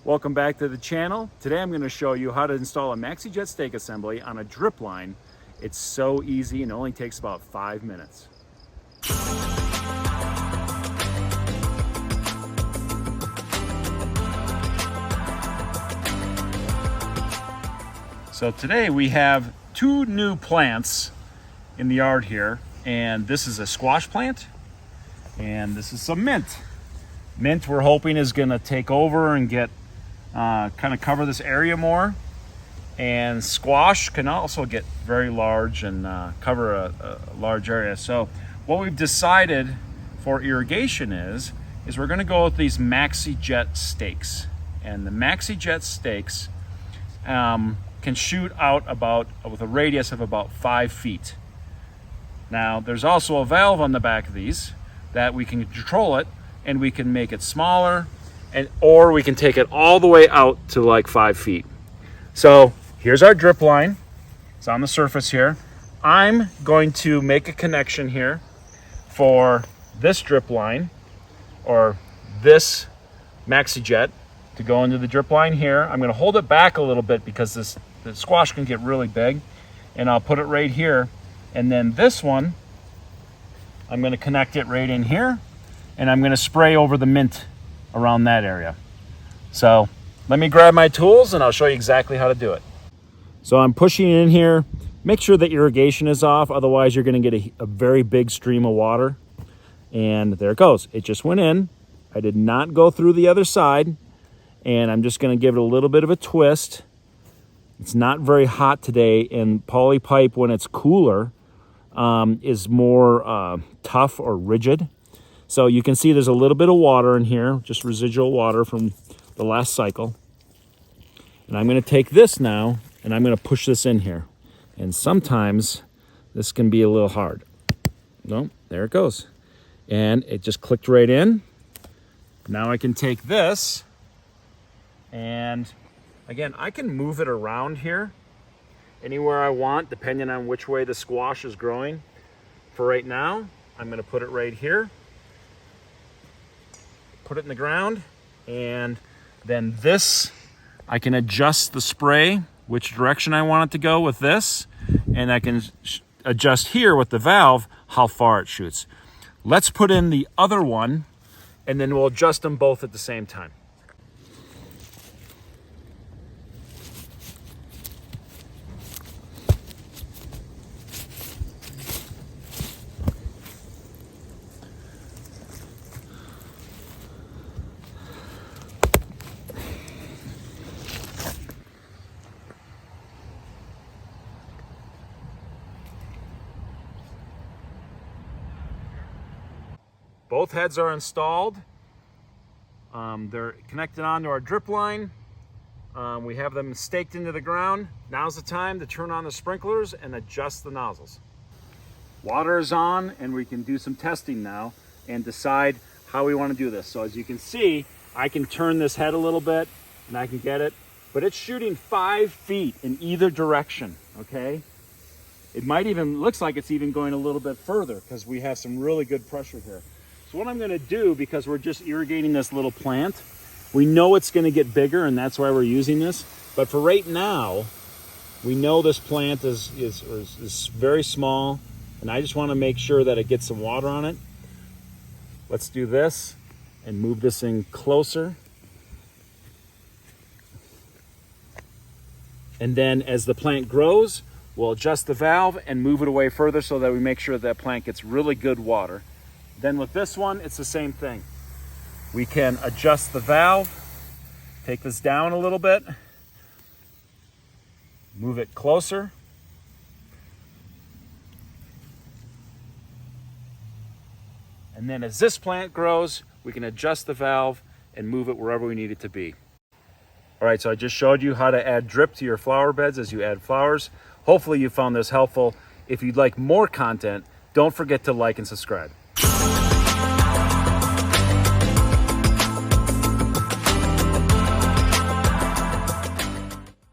Welcome back to the channel. Today I'm going to show you how to install a MaxiJet stake assembly on a drip line. It's so easy and only takes about 5 minutes. So today we have two new plants in the yard here, and this is a squash plant and this is some mint. Mint we're hoping is going to take over and get kind of cover this area more, and squash can also get very large and cover a large area. So what we've decided for irrigation is we're going to go with these MaxiJet stakes, and the MaxiJet stakes can shoot out with a radius of about 5 feet. Now there's also a valve on the back of these that we can control it, and we can make it smaller, or we can take it all the way out to like 5 feet. So here's our drip line. It's on the surface here. I'm going to make a connection here for this drip line, or this MaxiJet, to go into the drip line here. I'm going to hold it back a little bit because the squash can get really big, and I'll put it right here. And then this one, I'm going to connect it right in here, and I'm going to spray over the mint around that area. So let me grab my tools and I'll show you exactly how to do it. So I'm pushing in here. Make sure the irrigation is off, otherwise you're going to get a very big stream of water. And there it goes. It just went in. I did not go through the other side, and I'm just going to give it a little bit of a twist. It's not very hot today, and poly pipe, when it's cooler, is more tough or rigid. So you can see there's a little bit of water in here, just residual water from the last cycle. And I'm going to take this now, and I'm going to push this in here. And sometimes this can be a little hard. No, there it goes. And it just clicked right in. Now I can take this, and again, I can move it around here anywhere I want, depending on which way the squash is growing. For right now, I'm going to put it right here. Put it in the ground, and then this, I can adjust the spray, which direction I want it to go with this, and I can adjust here with the valve how far it shoots. Let's put in the other one, and then we'll adjust them both at the same time. Both heads are installed. They're connected onto our drip line. We have them staked into the ground. Now's the time to turn on the sprinklers and adjust the nozzles. Water is on, and we can do some testing now and decide how we want to do this. So as you can see, I can turn this head a little bit and I can get it, but it's shooting 5 feet in either direction, okay? It might even, looks like it's even going a little bit further because we have some really good pressure here. So what I'm going to do, because we're just irrigating this little plant, we know it's going to get bigger, and that's why we're using this. But for right now, we know this plant is very small, and I just want to make sure that it gets some water on it. Let's do this and move this in closer. And then as the plant grows, we'll adjust the valve and move it away further so that we make sure that plant gets really good water. Then with this one, it's the same thing. We can adjust the valve, take this down a little bit, move it closer. And then as this plant grows, we can adjust the valve and move it wherever we need it to be. All right, so I just showed you how to add drip to your flower beds as you add flowers. Hopefully you found this helpful. If you'd like more content, don't forget to like and subscribe.